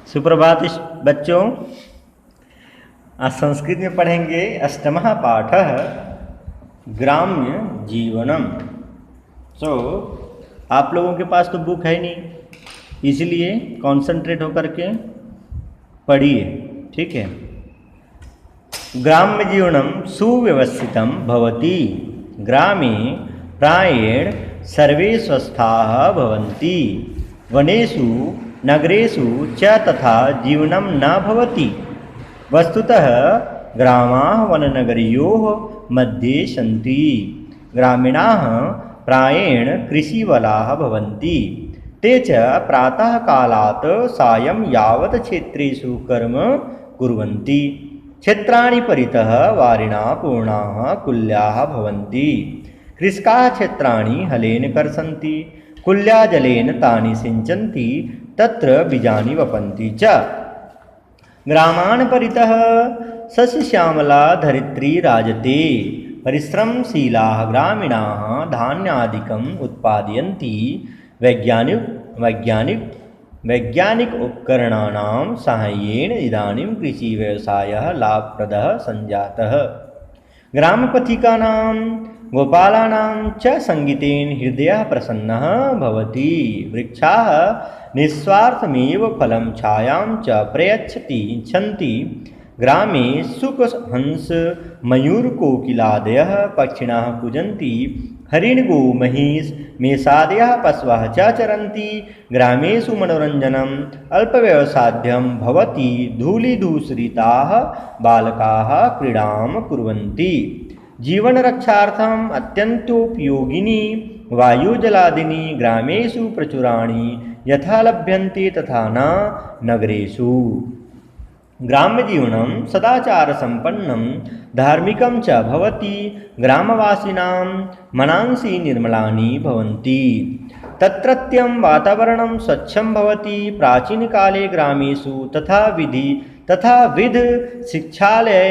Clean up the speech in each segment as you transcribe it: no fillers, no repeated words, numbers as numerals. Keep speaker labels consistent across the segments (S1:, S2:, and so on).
S1: सुप्रभात बच्चों। आज संस्कृत में पढ़ेंगे अष्टमः पाठः ग्राम्य जीवनम। तो आप लोगों के पास तो बुक है नहीं, इसलिए कंसंट्रेट होकर के पढ़िए, ठीक है। ग्राम्य जीवनम सुव्यवस्थितं भवति। ग्रामे प्रायेण सर्वे स्वस्थाः भवन्ति। वनेषु नगरेषु च तथा जीवनं न भवति। वस्तुतः ग्रामाः वननगरयोः मध्ये सन्ति। ग्रामीणाः प्रायेण कृषिवलाः भवन्ति। ते च प्रातःकालात् सायं यावत् क्षेत्रेषु कर्म कुर्वन्ति। क्षेत्राणि परितः वारिणा पूर्णाः कुल्याः भवन्ति। कृषकाः क्षेत्राणि हलेन कर्षन्ति। कुल्या जलेन तानि सिञ्चन्ति। तत्र बीजानि वपन्ति च। ग्रामान् परितः सस्यश्यामला धरित्री राजते। परिश्रमशीलाः ग्रामीणाः धान्यादिकम् उत्पादयन्ति। वैज्ञानिक उपकरणानां साहाय्येन इदानीं कृषिव्यवसायः लाभप्रदः सञ्जातः। ग्रामपथिकानां गोपालानां च सङ्गीतेन हृदयः प्रसन्नः भवति। वृक्षाः निस्वार्थमेव फलं छायां च प्रयच्छन्ति। ग्रामे शुकहंस मयूरकोकिलादयः पक्षिणः कूजन्ति। हरिणगो महिष मेषादयः पशवः च चरन्ति। ग्रामेषु मनोरञ्जनम् अल्पव्यवसाध्यं भवति। धूलिधूसरिताः बालकाः क्रीडां कुर्वन्ति। जीवनरक्षार्थम् अत्यन्तोपयोगिनी वायुजलादीनि ग्रामेषु प्रचुराणि यथा लभ्यन्ते तथा न नगरेषु। ग्राम्यजीवनं सदाचारसम्पन्नं धार्मिकं च भवति। ग्रामवासिनां मनांसि निर्मलानि भवन्ति। तत्रत्यं वातावरणं स्वच्छं भवति। प्राचीनकाले ग्रामेषु तथाविध शिक्षालय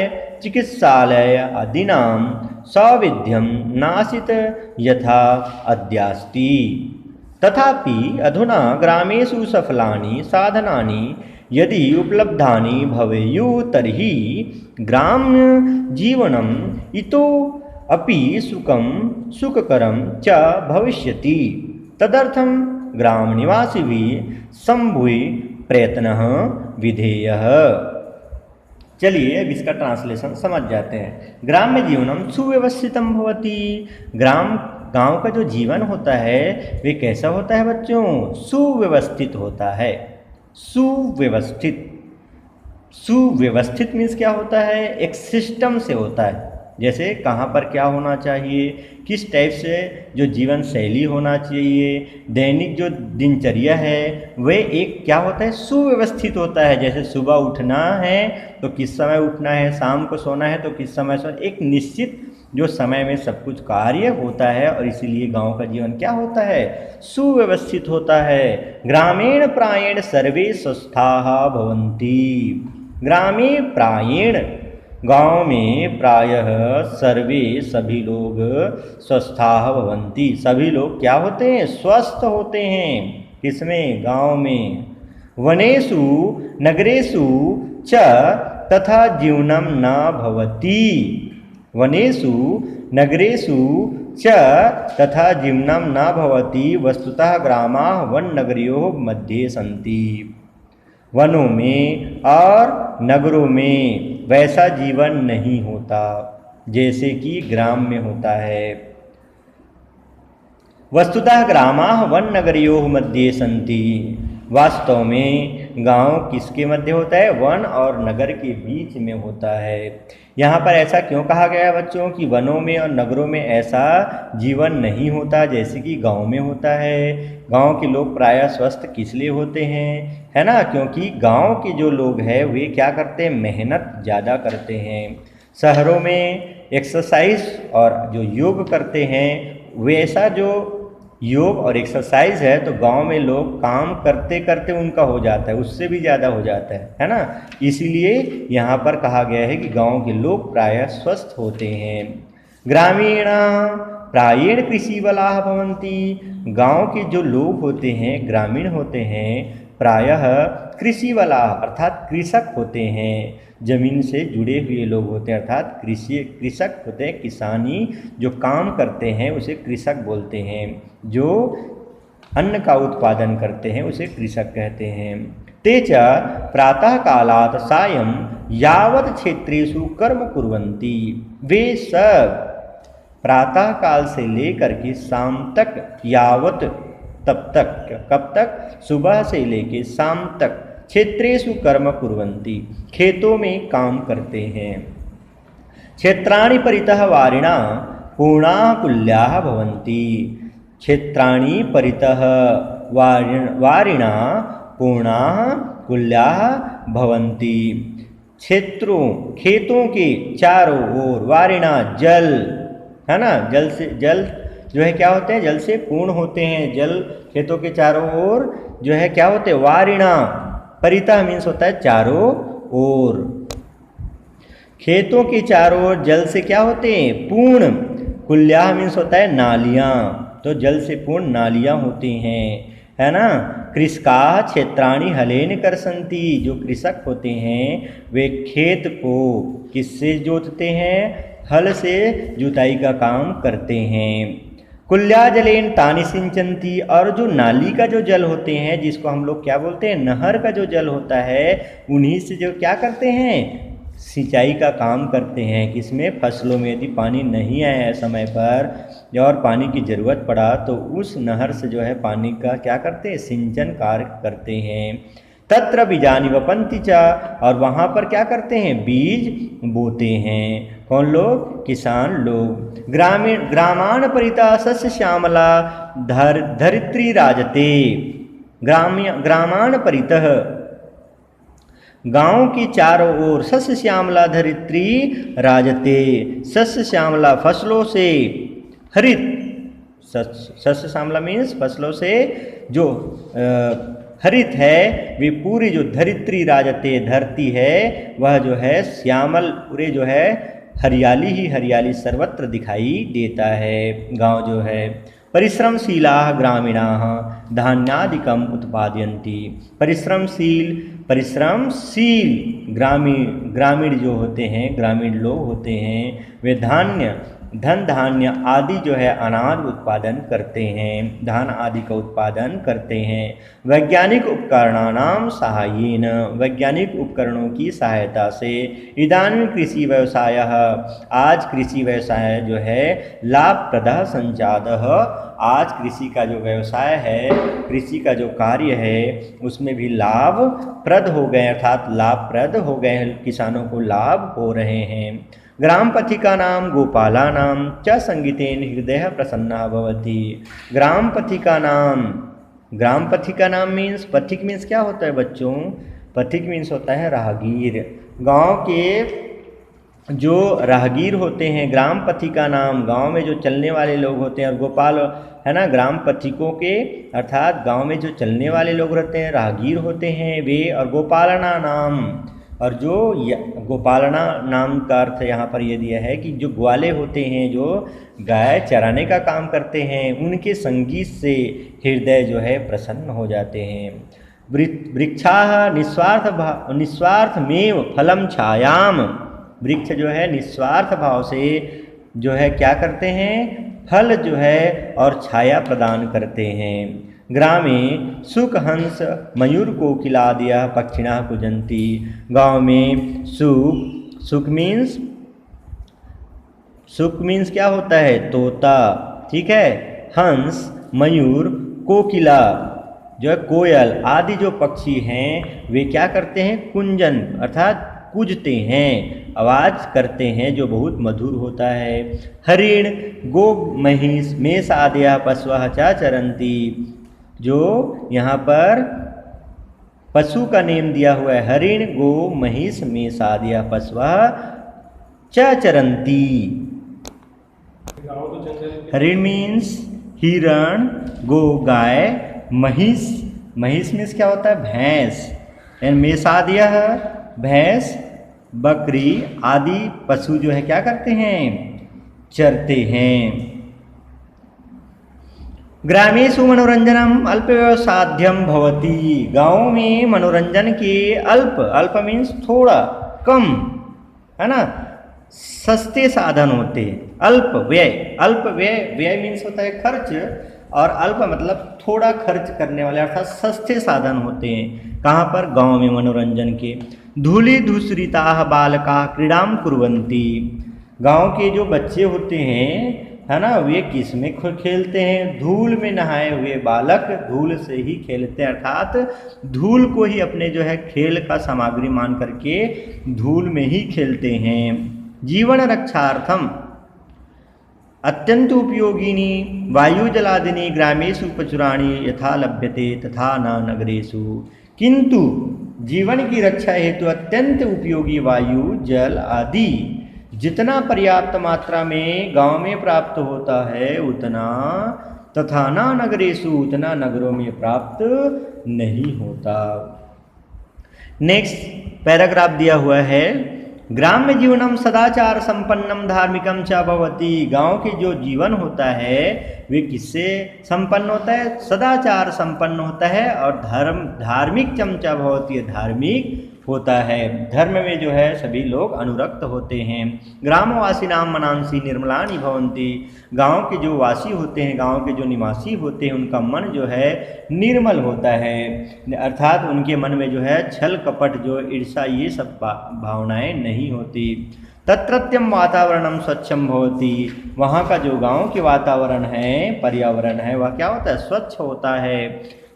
S1: चिकित्सालय आदीनां सौविध्यं नासीत् यथा अद्यास्ति। तथापि अधुना ग्रामेषु सफलानि साधनानि यदि उपलब्धानि भवेयुः तर्हि ग्राम्यजीवनम् इतोऽपि सुखकरं च भविष्यति। तदर्थं ग्रामनिवासिभिः सम्भूय प्रयत्नः विधेयः। चलिए अब इसका ट्रांसलेशन समझ जाते हैं। ग्राम्य जीवनम सुव्यवस्थितम भवति। गांव का जो जीवन होता है वे कैसा होता है बच्चों? सुव्यवस्थित होता है। सुव्यवस्थित मीन्स क्या होता है? एक सिस्टम से होता है। जैसे कहाँ पर क्या होना चाहिए, किस टाइप से जो जीवन शैली होना चाहिए, दैनिक जो दिनचर्या है वे एक क्या होता है? सुव्यवस्थित होता है। जैसे सुबह उठना है तो किस समय उठना है, शाम को सोना है तो किस समय सोना, एक निश्चित जो समय में सब कुछ कार्य होता है। और इसीलिए गांव का जीवन क्या होता है? सुव्यवस्थित होता है। ग्रामीण प्रायेण सर्वे स्वस्थाः भवन्ति। ग्रामे प्रायेण गांव में प्रायः सर्वे सभी लोग स्वस्थाः भवन्ति। सभी लोग क्या होते हैं? स्वस्थ होते हैं। किसमें? गांव में। वनेषु नगरेषु च तथा जीवनं न भवति। वनेषु नगरेषु च तथा जीवनं न भवति। वस्तुतः ग्रामाः वननगरयोः मध्ये सन्ति। वनों में और नगरों में वैसा जीवन नहीं होता जैसे कि ग्राम में होता है। वस्तुतः ग्रामाः वननगरयोः मध्ये सन्ति। वास्तव में गांव किसके मध्य होता है? वन और नगर के बीच में होता है। यहाँ पर ऐसा क्यों कहा गया है बच्चों कि वनों में और नगरों में ऐसा जीवन नहीं होता जैसे कि गांव में होता है? गांव के लोग प्रायः स्वस्थ किस लिए होते हैं, है ना? क्योंकि गांव के जो लोग हैं वे क्या करते हैं? मेहनत ज़्यादा करते हैं। शहरों में एक्सरसाइज और जो योग करते हैं वैसा जो योग और एक्सरसाइज है तो गांव में लोग काम करते करते उनका हो जाता है, उससे भी ज़्यादा हो जाता है ना? इसीलिए यहाँ पर कहा गया है कि गांव के लोग प्रायः स्वस्थ होते हैं। ग्रामीण प्रायेण कृषिवलाः भवन्ति। गांव के जो लोग होते हैं, ग्रामीण होते हैं, प्रायः कृषि वाला अर्थात कृषक होते हैं, जमीन से जुड़े हुए लोग होते हैं अर्थात कृषक होते हैं। किसानी जो काम करते हैं उसे कृषक बोलते हैं, जो अन्न का उत्पादन करते हैं उसे कृषक कहते हैं। ते च प्रातः कालात् सायं यावत् क्षेत्रेषु कर्म कुर्वन्ति, वे सब प्रातः काल से लेकर के शाम तक, यावत तब तक, कब तक, सुबह से लेकर शाम तक, क्षेत्रेषु कर्म कुर्वन्ति, खेतों में काम करते हैं। क्षेत्राणि परितः वारिणा पूर्णाकुल्याः भवन्ति, क्षेत्राणि परितः वारिणा पूर्णाः कुल्याः भवन्ति, क्षेत्रों खेतों के चारों ओर, वारिणा जल है ना, जल से, जल जो है क्या होते हैं, जल से पूर्ण होते हैं। जल खेतों के चारों ओर जो है क्या होते हैं, वारिणा, परितः मीन्स होता है चारों ओर, खेतों के चारों ओर जल से क्या होते हैं, पूर्ण, कुल्याः मीन्स होता है नालियाँ, तो जल से पूर्ण नालियाँ होती हैं, है ना। कृषकाः क्षेत्राणि हलेन कर्षन्ति, जो कृषक होते हैं वे खेत को किससे जोतते हैं, हल से जुताई का काम करते हैं। कुल्या जलेन तानि सिंचन्ति, और जो नाली का जो जल होते हैं, जिसको हम लोग क्या बोलते हैं, नहर का जो जल होता है, उन्हीं से जो क्या करते हैं, सिंचाई का काम करते हैं। किसमें, फसलों में। यदि पानी नहीं आया समय पर और पानी की ज़रूरत पड़ा तो उस नहर से जो है पानी का क्या करते हैं, सिंचन कार्य करते हैं। तत्र बीजानि वपन्ति च, और वहाँ पर क्या करते हैं, बीज बोते हैं। कौन लोग, किसान लोग। ग्रामान् परितः सस्य श्यामला धरित्री राजते, ग्रामान् परितः गांव की चारों ओर सस्य श्यामला धरित्री राजते, सस्य श्यामला फसलों से हरित, सस्य श्यामला मीन्स फसलों से जो हरित है, वे पूरी जो धरित्री राजते धरती है वह जो है श्यामल, पूरे जो है हरियाली ही हरियाली सर्वत्र दिखाई देता है गांव जो है। परिश्रमशीलाः ग्रामीणाः धान्यादिकम् उत्पादयन्ति, परिश्रमशील ग्रामीण जो होते हैं, ग्रामीण लोग होते हैं, वे धन धान्य आदि जो है अनाज उत्पादन करते हैं, धान आदि का उत्पादन करते हैं। वैज्ञानिक उपकरणानां सहायेन, वैज्ञानिक उपकरणों की सहायता से, इदानीं कृषि व्यवसायः, आज कृषि व्यवसाय जो है लाभप्रदः संजातः, आज कृषि का जो व्यवसाय है, कृषि का जो कार्य है उसमें भी लाभप्रद हो गए, अर्थात लाभप्रद हो गए, किसानों को लाभ हो रहे हैं। ग्राम पथिकानां गोपालानां च संगीतेन हृदयः प्रसन्नः भवति। ग्राम पथिका नाम मीन्स, पथिक मीन्स क्या होता है बच्चों, पथिक मीन्स होता है राहगीर। गांव के जो राहगीर होते हैं, ग्राम पथिका नाम, गांव में जो चलने वाले लोग होते हैं, और गोपाल है ना, ग्राम पथिकों के अर्थात गांव में जो चलने वाले लोग रहते हैं, राहगीर होते हैं वे। और गोपालना नाम, और जो गोपालना नाम का अर्थ यहाँ पर ये दिया है कि जो ग्वाले होते हैं, जो गाय चराने का काम करते हैं, उनके संगीत से हृदय जो है प्रसन्न हो जाते हैं। वृक्षाः निस्वार्थमेव फलम छायाम, वृक्ष जो है निस्वार्थ भाव से जो है क्या करते हैं, फल जो है और छाया प्रदान करते हैं। ग्रामे सुख हंस मयूर कोकिलादयः पक्षिणः कूजन्ति, गाँव में सुख मीन्स क्या होता है, तोता, ठीक है, हंस, मयूर, कोकिला जो है कोयल आदि जो पक्षी हैं वे क्या करते हैं, कुंजन अर्थात कूजते हैं, आवाज़ करते हैं जो बहुत मधुर होता है। हरिण, गो, महिष, मेष आदयः पशवः च चरन्ति, जो यहाँ पर पशु का नेम दिया हुआ है, हरिण, गो, महिष, मेष आदयः पशवः च चरन्ति। हरिण मीन्स हिरण, गो गाय, महिष मीन्स क्या होता है, भैंस, एंड मेषादयः भैंस, बकरी आदि पशु जो है क्या करते हैं, चरते हैं। ग्रामेषु मनोरंजनम अल्पव्यवसाध्यम भवति। गाँव में मनोरंजन के अल्प मीन्स थोड़ा, कम, है ना, सस्ते साधन होते हैं। अल्प व्यय मीन्स होता है खर्च, और अल्प मतलब थोड़ा खर्च करने वाले, अर्थात सस्ते साधन होते हैं। कहाँ पर? गांव में मनोरंजन के। धूलि धूसरिता बालका क्रीडाम कुर्वन्ति। गांव के जो बच्चे होते हैं, है ना, वे किस में खेलते हैं? धूल में नहाए हुए बालक धूल से ही खेलते हैं, अर्थात धूल को ही अपने जो है खेल का सामग्री मान करके धूल में ही खेलते हैं। जीवन रक्षार्थम अत्यंत उपयोगिनी वायुजलादिनी ग्रामेषु प्रचुराणी यथा लभ्यते तथा न नगरेषु। किंतु जीवन की रक्षा हेतु अत्यंत उपयोगी वायु जल आदि जितना पर्याप्त मात्रा में गांव में प्राप्त होता है उतना, तथा न नगरेषु उतना नगरों में प्राप्त नहीं होता। नेक्स्ट पैराग्राफ दिया हुआ है, ग्राम्य जीवनम सदाचार संपन्नम धार्मिकम च भवति। गांव के जो जीवन होता है वे किससे संपन्न होता है? सदाचार संपन्न होता है, और धार्मिक चमचा भवति, धार्मिक होता है। धर्म में जो है सभी लोग अनुरक्त होते हैं। ग्रामवासी नाम मनांसी निर्मलानि भवन्ति। गांव के जो वासी होते हैं, गांव के जो निवासी होते हैं, उनका मन जो है निर्मल होता है, अर्थात उनके मन में जो है छल कपट, जो ईर्षा, ये सब भावनाएं नहीं होती। तत्रत्यम वातावरणम स्वच्छम भवति। वहाँ का जो गांव के वातावरण है, पर्यावरण है, वह क्या होता है? स्वच्छ होता है।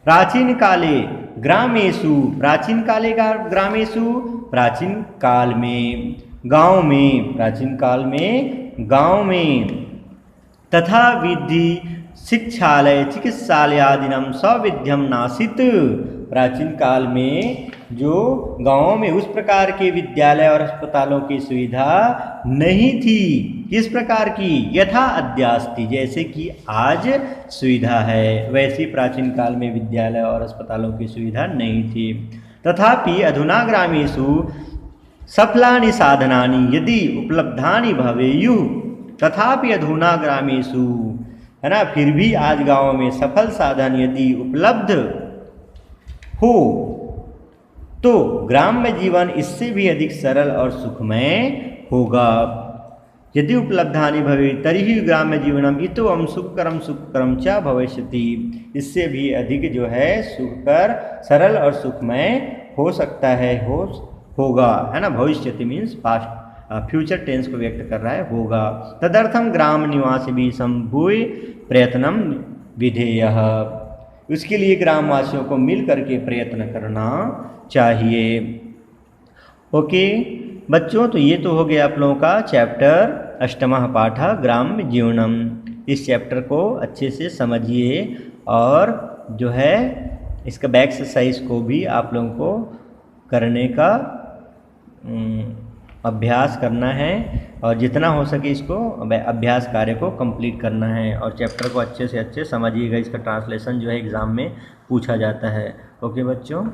S1: प्राचीन काले ग्रामेषु, प्राचीन काले ग्रामेषु, प्राचीन काल में गांव में, प्राचीन काल में गांव में, तथा विधि शिक्षालय चिकित्सालयादिनम सविध्यम नासित। प्राचीन काल में जो गांवों में उस प्रकार के विद्यालय और अस्पतालों की सुविधा नहीं थी। किस प्रकार की? यथा अद्यास्ति, जैसे कि आज सुविधा है, वैसी प्राचीन काल में विद्यालय और अस्पतालों की सुविधा नहीं थी। तथापि अधुना ग्रामेषु सफलानि साधनानि यदि उपलब्धानि भवेयुः, तथापि अधुना ग्रामेषु, है ना, फिर भी आज गाँव में सफल साधन यदि उपलब्ध हो तो ग्राम्य जीवन इससे भी अधिक सरल और सुखमय होगा। यदि उपलब्धानि भवे तर्हि ग्राम्य जीवनम इतोऽहं सुखकरम च भविष्यति। इससे भी अधिक जो है सुखकर, सरल और सुखमय हो सकता है, होगा, है ना। भविष्यति मीन्स पास्ट, फ्यूचर टेंस को व्यक्त कर रहा है, होगा। तदर्थम ग्राम निवास भी संभूय प्रयत्नम विधेयः। उसके लिए ग्रामवासियों को मिल करके प्रयत्न करना चाहिए। ओके बच्चों, तो ये तो हो गया आप लोगों का चैप्टर अष्टमः पाठः ग्राम्य जीवनम। इस चैप्टर को अच्छे से समझिए, और जो है इसका बैक एक्सरसाइज को भी आप लोगों को करने का अभ्यास करना है, और जितना हो सके इसको अभ्यास कार्य को कंप्लीट करना है, और चैप्टर को अच्छे से अच्छे समझिएगा। इसका ट्रांसलेशन जो है एग्ज़ाम में पूछा जाता है। ओके बच्चों।